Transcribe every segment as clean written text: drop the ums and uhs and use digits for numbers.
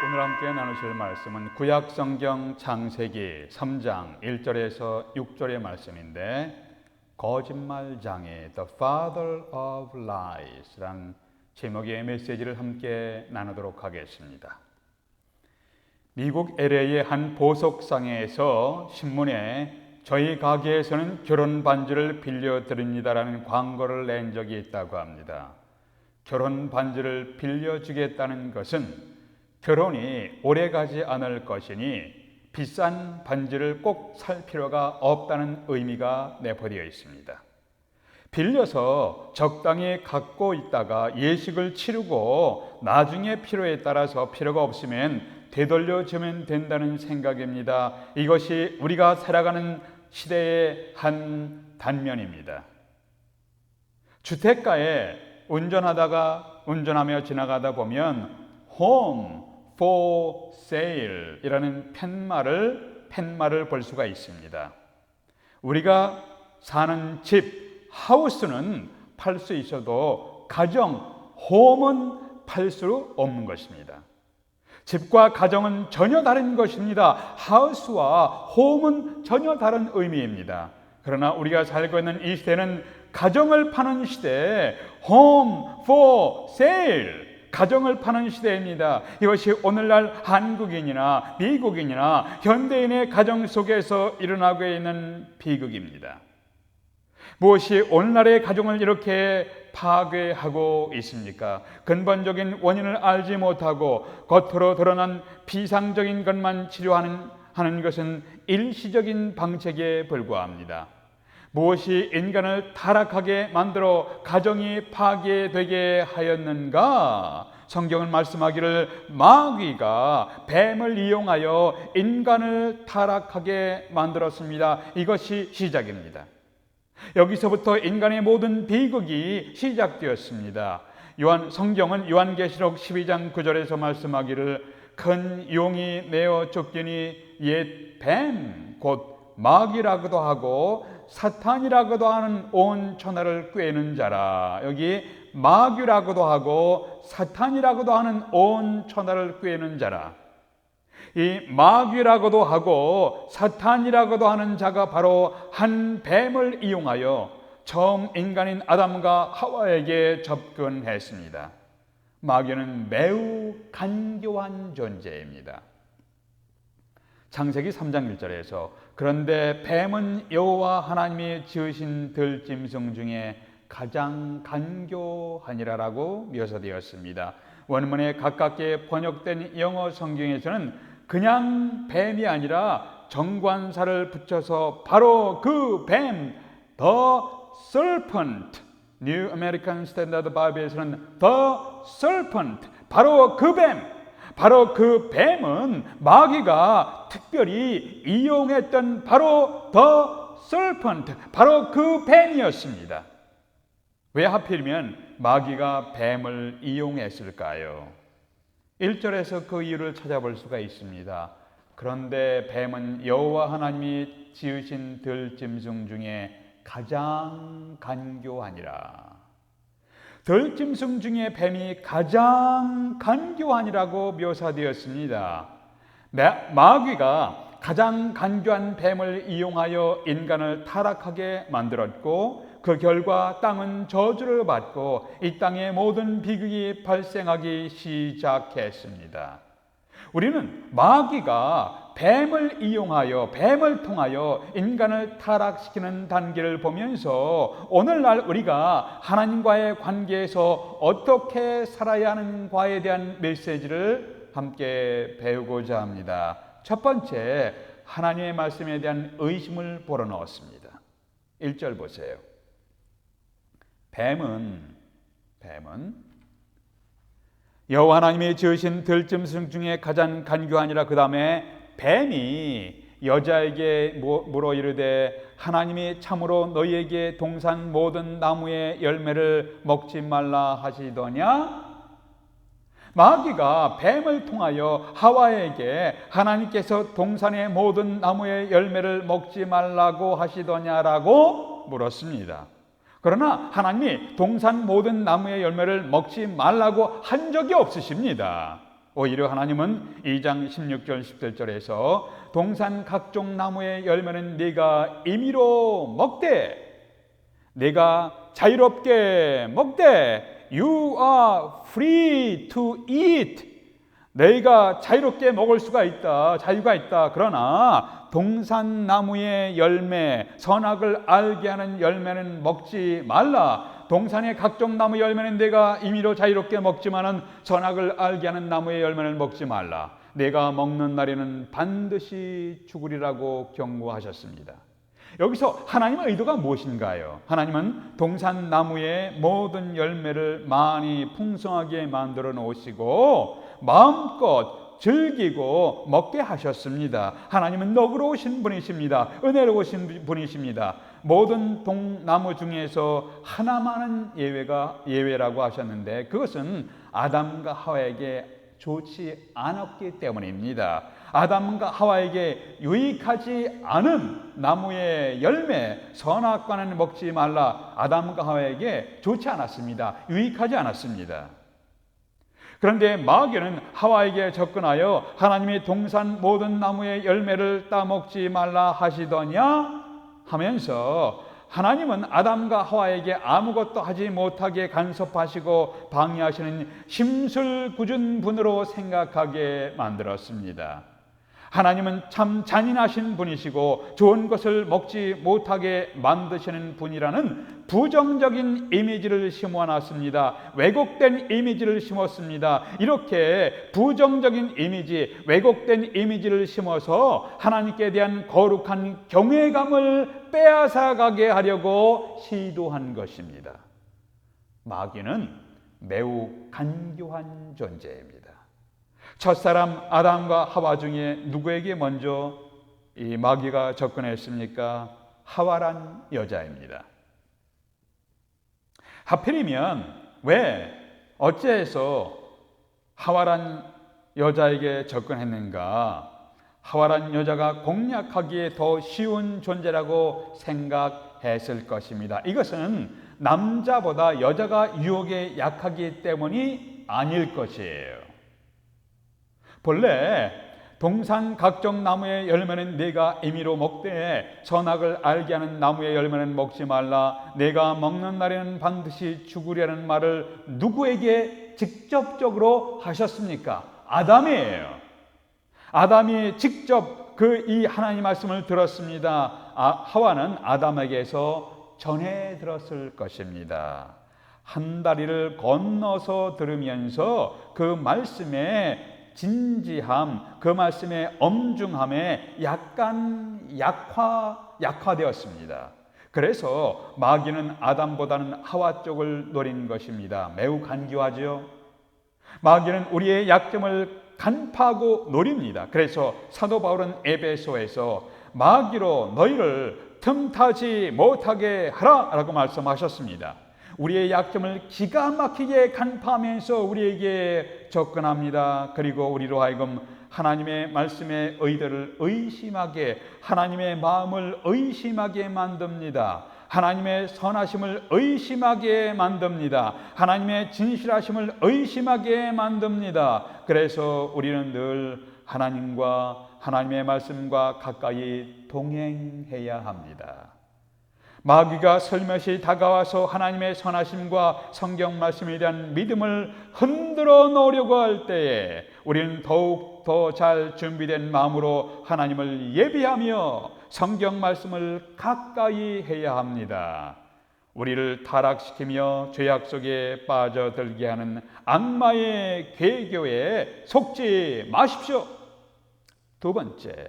오늘 함께 나누실 말씀은 구약성경 창세기 3장 1절에서 6절의 말씀인데, 거짓말장애 The Father of Lies 라는 제목의 메시지를 함께 나누도록 하겠습니다. 미국 LA의 한 보석상에서 신문에 저희 가게에서는 결혼 반지를 빌려드립니다라는 광고를 낸 적이 있다고 합니다. 결혼 반지를 빌려주겠다는 것은 결혼이 오래가지 않을 것이니 비싼 반지를 꼭 살 필요가 없다는 의미가 내포되어 있습니다. 빌려서 적당히 갖고 있다가 예식을 치르고 나중에 필요에 따라서 필요가 없으면 되돌려주면 된다는 생각입니다. 이것이 우리가 살아가는 시대의 한 단면입니다. 주택가에 운전하며 지나가다 보면 Home for sale 이라는 펜말을 볼 수가 있습니다. 우리가 사는 집, 하우스는 팔 수 있어도 가정, 홈은 팔 수 없는 것입니다. 집과 가정은 전혀 다른 것입니다. 하우스와 홈은 전혀 다른 의미입니다. 그러나 우리가 살고 있는 이 시대는 가정을 파는 시대, Home for sale, 가정을 파는 시대입니다. 이것이 오늘날 한국인이나 미국인이나 현대인의 가정 속에서 일어나고 있는 비극입니다. 무엇이 오늘날의 가정을 이렇게 파괴하고 있습니까? 근본적인 원인을 알지 못하고 겉으로 드러난 비상적인 것만 치료하는 것은 일시적인 방책에 불과합니다. 무엇이 인간을 타락하게 만들어 가정이 파괴되게 하였는가? 성경은 말씀하기를 마귀가 뱀을 이용하여 인간을 타락하게 만들었습니다. 이것이 시작입니다. 여기서부터 인간의 모든 비극이 시작되었습니다. 성경은 요한계시록 12장 9절에서 말씀하기를 큰 용이 내어 쫓기니 옛 뱀, 곧 마귀라고도 하고 사탄이라고도 하는 온 천하를 꾀는 자라. 여기 마귀라고도 하고 사탄이라고도 하는 온 천하를 꾀는 자라. 이 마귀라고도 하고 사탄이라고도 하는 자가 바로 한 뱀을 이용하여 처음 인간인 아담과 하와에게 접근했습니다. 마귀는 매우 간교한 존재입니다. 창세기 3장 1절에서 그런데 뱀은 여호와 하나님이 지으신 들짐승 중에 가장 간교하니라라고 묘사되었습니다. 원문에 가깝게 번역된 영어 성경에서는 그냥 뱀이 아니라 정관사를 붙여서 바로 그 뱀, The Serpent, New American Standard Bible에서는 The Serpent, 바로 그 뱀, 바로 그 뱀은 마귀가 특별히 이용했던 바로 The Serpent, 바로 그 뱀이었습니다. 왜 하필이면 마귀가 뱀을 이용했을까요? 1절에서 그 이유를 찾아볼 수가 있습니다. 그런데 뱀은 여호와 하나님이 지으신 들짐승 중에 가장 간교하니라. 들짐승 중에 뱀이 가장 간교하니라고 묘사되었습니다. 마귀가 가장 간교한 뱀을 이용하여 인간을 타락하게 만들었고 그 결과 땅은 저주를 받고 이 땅에 모든 비극이 발생하기 시작했습니다. 우리는 마귀가 뱀을 이용하여 뱀을 통하여 인간을 타락시키는 단계를 보면서 오늘날 우리가 하나님과의 관계에서 어떻게 살아야 하는가에 대한 메시지를 함께 배우고자 합니다. 첫 번째, 하나님의 말씀에 대한 의심을 불어넣었습니다. 1절 보세요. 뱀은 여호와 하나님이 지으신 들짐승 중에 가장 간교하니라. 그 다음에 뱀이 여자에게 물어 이르되 하나님이 참으로 너희에게 동산 모든 나무의 열매를 먹지 말라 하시더냐? 마귀가 뱀을 통하여 하와에게 하나님께서 동산의 모든 나무의 열매를 먹지 말라고 하시더냐라고 물었습니다. 그러나 하나님이 동산 모든 나무의 열매를 먹지 말라고 한 적이 없으십니다. 오히려 하나님은 2장 16절 17절에서 동산 각종 나무의 열매는 네가 임의로 먹되, 네가 자유롭게 먹되, You are free to eat. 너희가 자유롭게 먹을 수가 있다, 자유가 있다. 그러나 동산나무의 열매, 선악을 알게 하는 열매는 먹지 말라. 동산의 각종 나무 열매는 내가 임의로 자유롭게 먹지만은 선악을 알게 하는 나무의 열매는 먹지 말라. 내가 먹는 날에는 반드시 죽으리라고 경고하셨습니다. 여기서 하나님의 의도가 무엇인가요? 하나님은 동산나무의 모든 열매를 많이 풍성하게 만들어 놓으시고 마음껏 즐기고 먹게 하셨습니다. 하나님은 너그러우신 분이십니다. 은혜로우신 분이십니다. 모든 동나무 중에서 하나만은 예외라고 하셨는데, 그것은 아담과 하와에게 좋지 않았기 때문입니다. 아담과 하와에게 유익하지 않은 나무의 열매, 선악과는 먹지 말라. 아담과 하와에게 좋지 않았습니다. 유익하지 않았습니다. 그런데 마귀는 하와에게 접근하여 하나님이 동산 모든 나무의 열매를 따먹지 말라 하시더냐 하면서, 하나님은 아담과 하와에게 아무것도 하지 못하게 간섭하시고 방해하시는 심술궂은 분으로 생각하게 만들었습니다. 하나님은 참 잔인하신 분이시고 좋은 것을 먹지 못하게 만드시는 분이라는 부정적인 이미지를 심어놨습니다. 왜곡된 이미지를 심었습니다. 이렇게 부정적인 이미지, 왜곡된 이미지를 심어서 하나님께 대한 거룩한 경외감을 빼앗아가게 하려고 시도한 것입니다. 마귀는 매우 간교한 존재입니다. 첫사람 아담과 하와 중에 누구에게 먼저 이 마귀가 접근했습니까? 하와란 여자입니다. 하필이면 왜 어째서 하와란 여자에게 접근했는가? 하와란 여자가 공략하기에 더 쉬운 존재라고 생각했을 것입니다. 이것은 남자보다 여자가 유혹에 약하기 때문이 아닐 것이에요. 본래 동산 각종 나무의 열매는 네가 임의로 먹되 선악을 알게 하는 나무의 열매는 먹지 말라. 네가 먹는 날에는 반드시 죽으리라는 말을 누구에게 직접적으로 하셨습니까? 아담이에요. 아담이 직접 이 하나님 말씀을 들었습니다. 하와는 아담에게서 전해 들었을 것입니다. 한 다리를 건너서 들으면서 그 말씀에 진지함, 그 말씀의 엄중함에 약간 약화되었습니다. 그래서 마귀는 아담보다는 하와 쪽을 노린 것입니다. 매우 간교하죠. 마귀는 우리의 약점을 간파하고 노립니다. 그래서 사도 바울은 에베소에서 마귀로 너희를 틈타지 못하게 하라라고 말씀하셨습니다. 우리의 약점을 기가 막히게 간파하면서 우리에게 접근합니다. 그리고 우리로 하여금 하나님의 말씀의 의도를 의심하게, 하나님의 마음을 의심하게 만듭니다. 하나님의 선하심을 의심하게 만듭니다. 하나님의 진실하심을 의심하게 만듭니다. 그래서 우리는 늘 하나님과 하나님의 말씀과 가까이 동행해야 합니다. 마귀가 슬며시 다가와서 하나님의 선하심과 성경 말씀에 대한 믿음을 흔들어 놓으려고 할 때에 우리는 더욱 더 잘 준비된 마음으로 하나님을 예비하며 성경 말씀을 가까이 해야 합니다. 우리를 타락시키며 죄악 속에 빠져들게 하는 악마의 괴교에 속지 마십시오. 두 번째,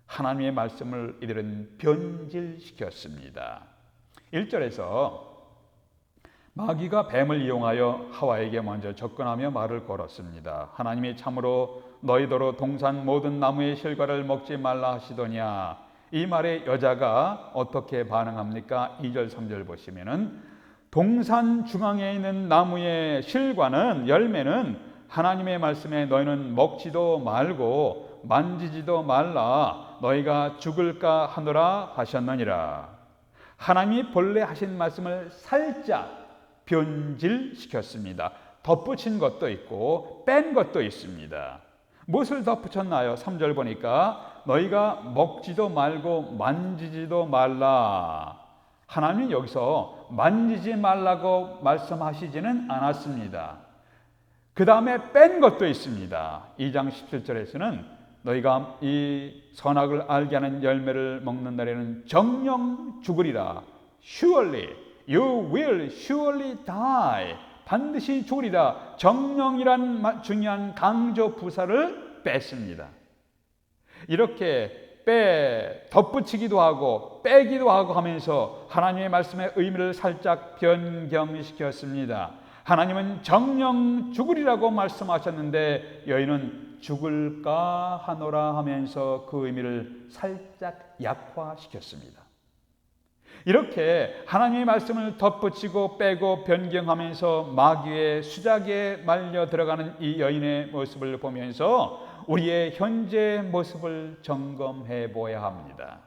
하나님의 말씀을 이들은 변질시켰습니다. 1절에서 마귀가 뱀을 이용하여 하와에게 먼저 접근하며 말을 걸었습니다. 하나님이 참으로 너희더러 동산 모든 나무의 실과를 먹지 말라 하시더냐. 이 말에 여자가 어떻게 반응합니까? 2절 3절 보시면은 동산 중앙에 있는 나무의 실과는, 열매는 하나님의 말씀에 너희는 먹지도 말고 만지지도 말라. 너희가 죽을까 하노라 하셨느니라. 하나님이 본래 하신 말씀을 살짝 변질시켰습니다. 덧붙인 것도 있고 뺀 것도 있습니다. 무엇을 덧붙였나요? 3절 보니까 너희가 먹지도 말고 만지지도 말라. 하나님은 여기서 만지지 말라고 말씀하시지는 않았습니다. 그 다음에 뺀 것도 있습니다. 2장 17절에서는 너희가 이 선악을 알게 하는 열매를 먹는 날에는 정녕 죽으리라. Surely, you will surely die. 반드시 죽으리라. 정령이란 중요한 강조 부사를 뺐습니다. 이렇게 덧붙이기도 하고 빼기도 하고 하면서 하나님의 말씀의 의미를 살짝 변경시켰습니다. 하나님은 정령 죽으리라고 말씀하셨는데 여인은 죽을까 하노라 하면서 그 의미를 살짝 약화시켰습니다. 이렇게 하나님의 말씀을 덧붙이고 빼고 변경하면서 마귀의 수작에 말려 들어가는 이 여인의 모습을 보면서 우리의 현재 모습을 점검해 보아야 합니다.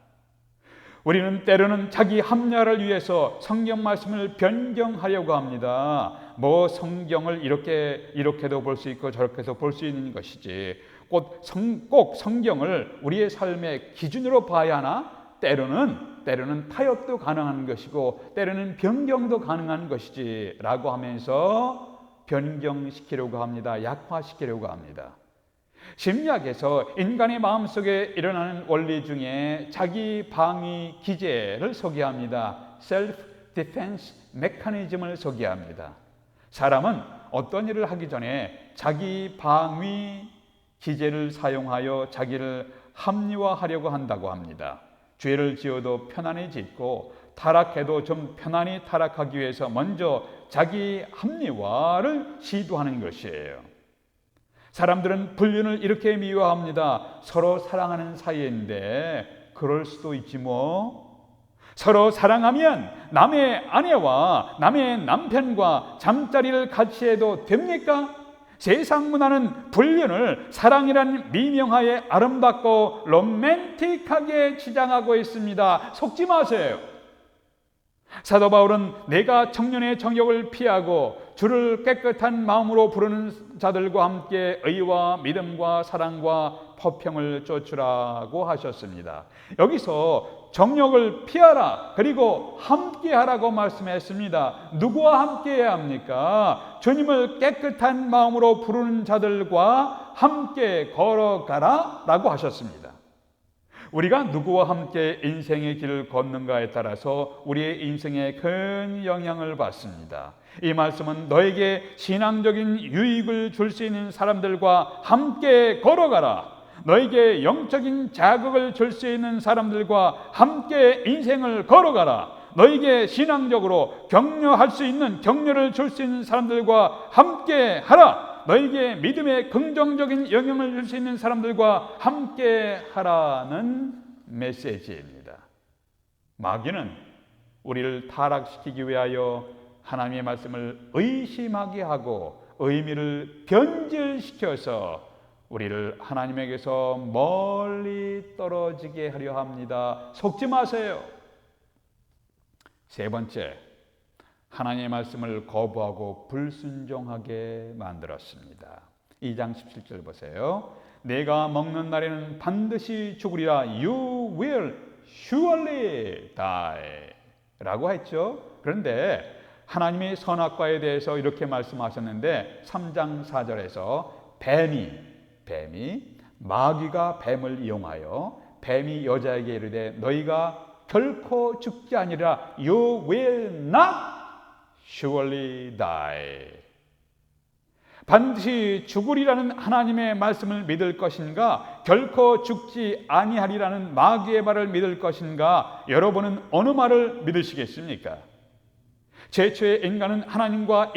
우리는 때로는 자기 합리화를 위해서 성경 말씀을 변경하려고 합니다. 뭐 성경을 이렇게도 볼 수 있고 저렇게도 볼 수 있는 것이지 꼭 성경을 우리의 삶의 기준으로 봐야 하나? 때로는 타협도 가능한 것이고 때로는 변경도 가능한 것이지 라고 하면서 변경시키려고 합니다. 약화시키려고 합니다. 심리학에서 인간의 마음속에 일어나는 원리 중에 자기 방위 기제를 소개합니다. Self-defense mechanism을 소개합니다. 사람은 어떤 일을 하기 전에 자기 방위 기제를 사용하여 자기를 합리화하려고 한다고 합니다. 죄를 지어도 편안히 짓고 타락해도 좀 편안히 타락하기 위해서 먼저 자기 합리화를 시도하는 것이에요. 사람들은 불륜을 이렇게 미워합니다. 서로 사랑하는 사이인데 그럴 수도 있지 뭐. 서로 사랑하면 남의 아내와 남의 남편과 잠자리를 같이 해도 됩니까? 세상 문화는 불륜을 사랑이란 미명하에 아름답고 로맨틱하게 치장하고 있습니다. 속지 마세요. 사도 바울은 내가 청년의 정욕을 피하고 주를 깨끗한 마음으로 부르는 자들과 함께 의와 믿음과 사랑과 화평을 쫓으라고 하셨습니다. 여기서 정욕을 피하라 그리고 함께하라고 말씀했습니다. 누구와 함께해야 합니까? 주님을 깨끗한 마음으로 부르는 자들과 함께 걸어가라 라고 하셨습니다. 우리가 누구와 함께 인생의 길을 걷는가에 따라서 우리의 인생에 큰 영향을 받습니다. 이 말씀은 너에게 신앙적인 유익을 줄 수 있는 사람들과 함께 걸어가라. 너에게 영적인 자극을 줄 수 있는 사람들과 함께 인생을 걸어가라. 너에게 신앙적으로 격려할 수 있는 격려를 줄 수 있는 사람들과 함께 하라. 너에게 믿음의 긍정적인 영향을 줄 수 있는 사람들과 함께 하라는 메시지입니다. 마귀는 우리를 타락시키기 위하여 하나님의 말씀을 의심하게 하고 의미를 변질시켜서 우리를 하나님에게서 멀리 떨어지게 하려 합니다. 속지 마세요. 세 번째, 하나님의 말씀을 거부하고 불순종하게 만들었습니다. 2장 17절 보세요. 내가 먹는 날에는 반드시 죽으리라. You will surely die 라고 했죠. 그런데 하나님이 선악과에 대해서 이렇게 말씀하셨는데 3장 4절에서 뱀이 마귀가 뱀을 이용하여 뱀이 여자에게 이르되 너희가 결코 죽지 아니라 You will not surely die. 반드시 죽으리라는 하나님의 말씀을 믿을 것인가? 결코 죽지 아니하리라는 마귀의 말을 믿을 것인가? 여러분은 어느 말을 믿으시겠습니까? 최초의 인간은 하나님과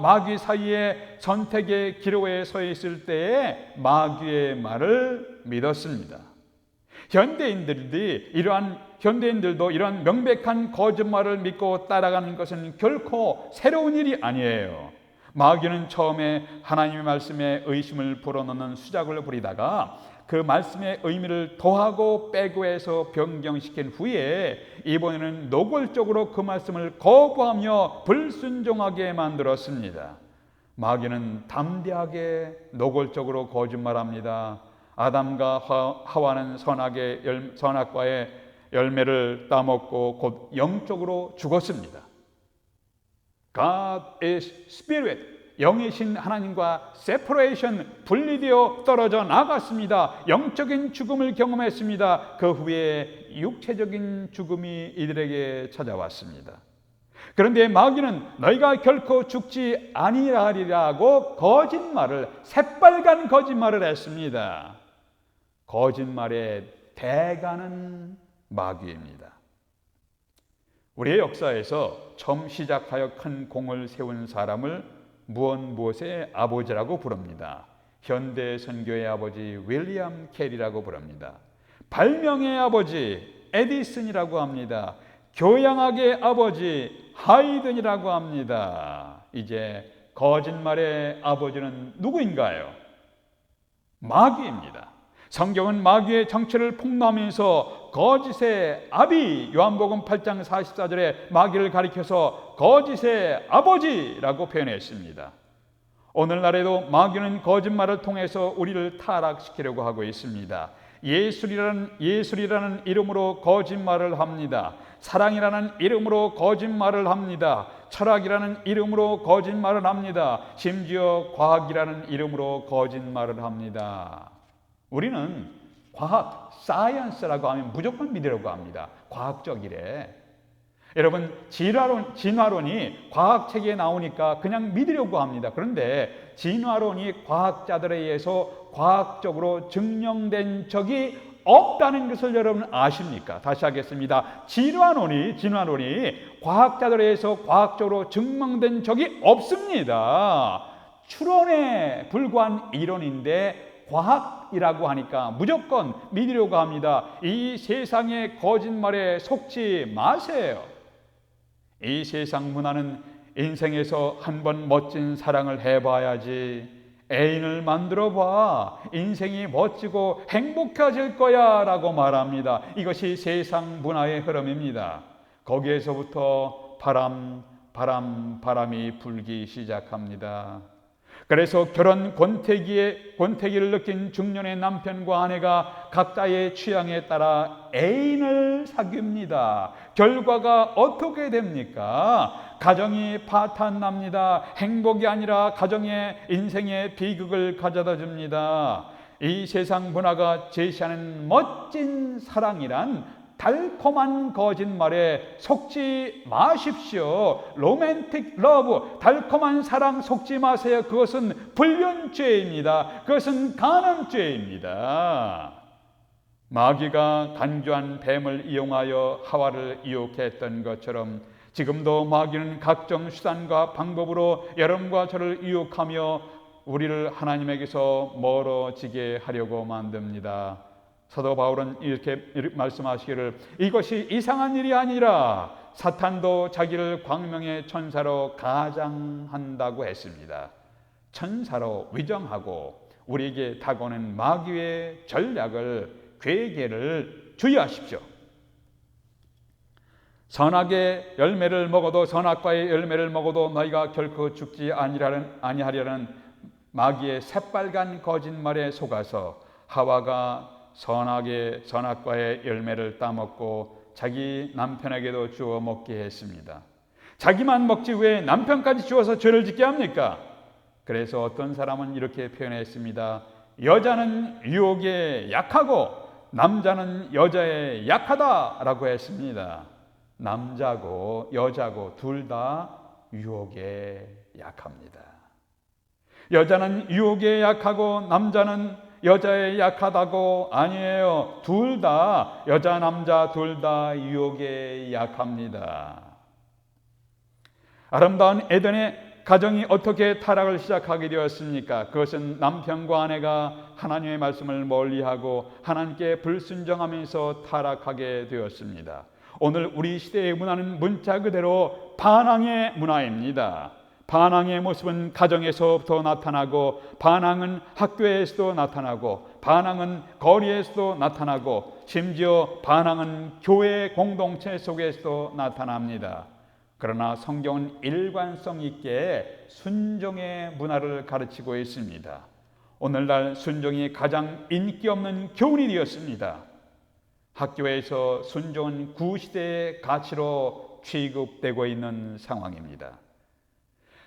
마귀 사이에 선택의 기로에 서 있을 때에 마귀의 말을 믿었습니다. 현대인들도 이러한 명백한 거짓말을 믿고 따라가는 것은 결코 새로운 일이 아니에요. 마귀는 처음에 하나님의 말씀에 의심을 불어넣는 수작을 부리다가 그 말씀의 의미를 더하고 빼고 해서 변경시킨 후에 이번에는 노골적으로 그 말씀을 거부하며 불순종하게 만들었습니다. 마귀는 담대하게 노골적으로 거짓말합니다. 아담과 하와는 선악과의 열매를 따먹고 곧 영적으로 죽었습니다. God is Spirit. 영이신 하나님과 separation, 분리되어 떨어져 나갔습니다. 영적인 죽음을 경험했습니다. 그 후에 육체적인 죽음이 이들에게 찾아왔습니다. 그런데 마귀는 너희가 결코 죽지 아니하리라고 거짓말을, 새빨간 거짓말을 했습니다. 거짓말의 대가는 마귀입니다. 우리의 역사에서 처음 시작하여 큰 공을 세운 사람을 무엇의 아버지라고 부릅니다. 현대 선교의 아버지 윌리엄 캐리라고 부릅니다. 발명의 아버지 에디슨이라고 합니다. 교양학의 아버지 하이든이라고 합니다. 이제 거짓말의 아버지는 누구인가요? 마귀입니다. 성경은 마귀의 정체를 폭로하면서 거짓의 아비, 요한복음 8장 44절에 마귀를 가리켜서 거짓의 아버지라고 표현했습니다. 오늘날에도 마귀는 거짓말을 통해서 우리를 타락시키려고 하고 있습니다. 예술이라는 이름으로 거짓말을 합니다. 사랑이라는 이름으로 거짓말을 합니다. 철학이라는 이름으로 거짓말을 합니다. 심지어 과학이라는 이름으로 거짓말을 합니다. 우리는 과학, 사이언스라고 하면 무조건 믿으려고 합니다. 과학적이래. 여러분, 진화론이 과학책에 나오니까 그냥 믿으려고 합니다. 그런데 진화론이 과학자들에 의해서 과학적으로 증명된 적이 없다는 것을 여러분 아십니까? 다시 하겠습니다. 진화론이 과학자들에 의해서 과학적으로 증명된 적이 없습니다. 추론에 불과한 이론인데 과학이라고 하니까 무조건 믿으려고 합니다. 이 세상의 거짓말에 속지 마세요. 이 세상 문화는 인생에서 한번 멋진 사랑을 해봐야지, 애인을 만들어봐, 인생이 멋지고 행복해질 거야 라고 말합니다. 이것이 세상 문화의 흐름입니다. 거기에서부터 바람이 불기 시작합니다. 그래서 결혼 권태기를 느낀 중년의 남편과 아내가 각자의 취향에 따라 애인을 사귀입니다. 결과가 어떻게 됩니까? 가정이 파탄납니다. 행복이 아니라 가정의 인생의 비극을 가져다 줍니다. 이 세상 문화가 제시하는 멋진 사랑이란 달콤한 거짓말에 속지 마십시오. 로맨틱 러브, 달콤한 사랑 속지 마세요. 그것은 불륜죄입니다. 그것은 간음죄입니다. 마귀가 간교한 뱀을 이용하여 하와를 유혹했던 것처럼 지금도 마귀는 각종 수단과 방법으로 여러분과 저를 유혹하며 우리를 하나님에게서 멀어지게 하려고 만듭니다. 사도 바울은 이렇게 말씀하시기를, 이것이 이상한 일이 아니라 사탄도 자기를 광명의 천사로 가장한다고 했습니다. 천사로 위정하고 우리에게 다가오는 마귀의 전략을, 괴계를 주의하십시오. 선악의 열매를 먹어도, 선악과의 열매를 먹어도 너희가 결코 죽지 아니하려는 마귀의 새빨간 거짓말에 속아서 하와가 선악과의 열매를 따먹고 자기 남편에게도 주어 먹게 했습니다. 자기만 먹지 왜 남편까지 주어서 죄를 짓게 합니까? 그래서 어떤 사람은 이렇게 표현했습니다. 여자는 유혹에 약하고 남자는 여자에 약하다라고 했습니다. 남자고 여자고 둘 다 유혹에 약합니다. 여자는 유혹에 약하고 남자는 여자에 약하다고 아니에요. 둘 다, 여자 남자 둘 다 유혹에 약합니다. 아름다운 에덴의 가정이 어떻게 타락을 시작하게 되었습니까? 그것은 남편과 아내가 하나님의 말씀을 멀리하고 하나님께 불순종하면서 타락하게 되었습니다. 오늘 우리 시대의 문화는 문자 그대로 반항의 문화입니다. 반항의 모습은 가정에서부터 나타나고, 반항은 학교에서도 나타나고, 반항은 거리에서도 나타나고, 심지어 반항은 교회 공동체 속에서도 나타납니다. 그러나 성경은 일관성 있게 순종의 문화를 가르치고 있습니다. 오늘날 순종이 가장 인기 없는 교훈이 되었습니다. 학교에서 순종은 구시대의 가치로 취급되고 있는 상황입니다.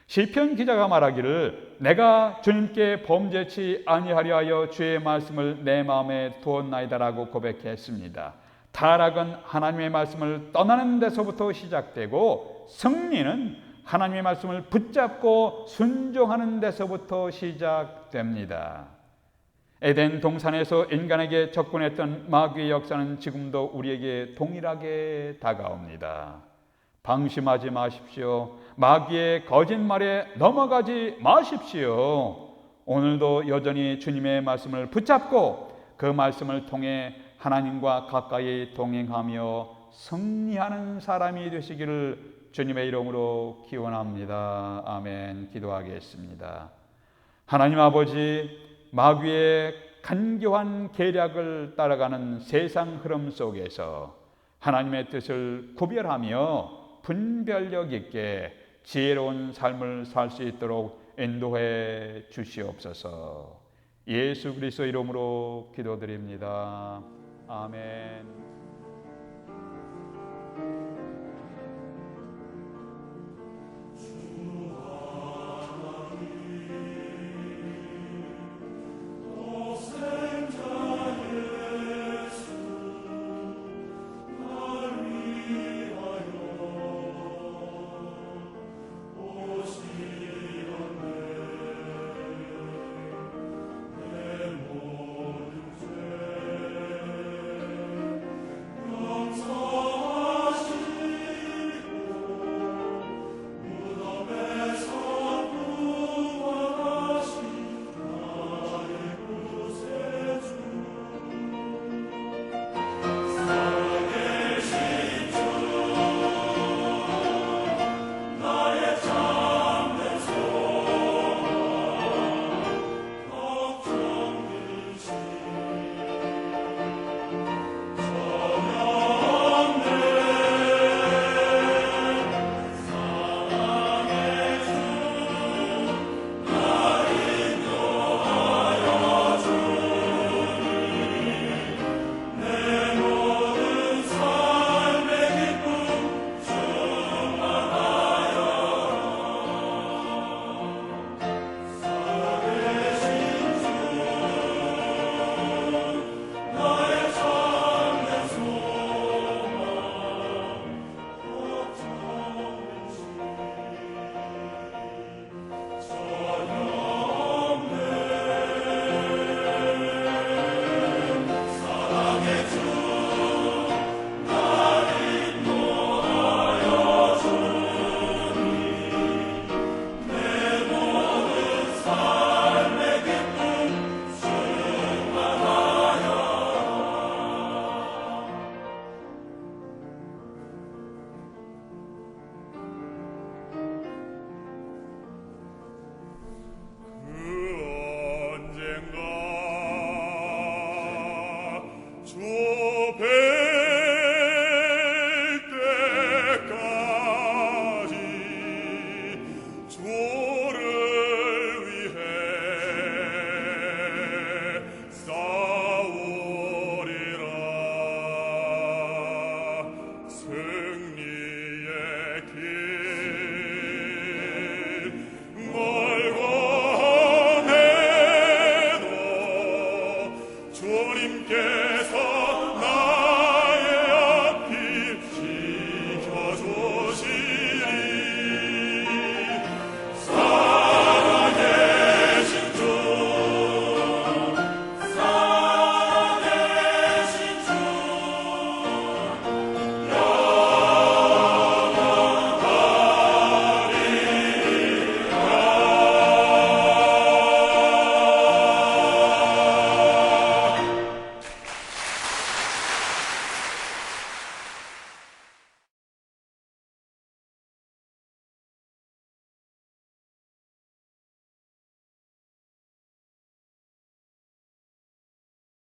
시편 기자가 말하기를 내가 주님께 범죄치 아니하려 하여 주의 말씀을 내 마음에 두었나이다라고 고백했습니다. 타락은 하나님의 말씀을 떠나는 데서부터 시작되고, 승리는 하나님의 말씀을 붙잡고 순종하는 데서부터 시작됩니다. 에덴 동산에서 인간에게 접근했던 마귀의 역사는 지금도 우리에게 동일하게 다가옵니다. 방심하지 마십시오. 마귀의 거짓말에 넘어가지 마십시오. 오늘도 여전히 주님의 말씀을 붙잡고 그 말씀을 통해 하나님과 가까이 동행하며 승리하는 사람이 되시기를 주님의 이름으로 기원합니다. 아멘. 기도하겠습니다. 하나님 아버지, 마귀의 간교한 계략을 따라가는 세상 흐름 속에서 하나님의 뜻을 구별하며 분별력 있게 지혜로운 삶을 살 수 있도록 인도해 주시옵소서. 예수 그리스도 이름으로 기도드립니다. 아멘.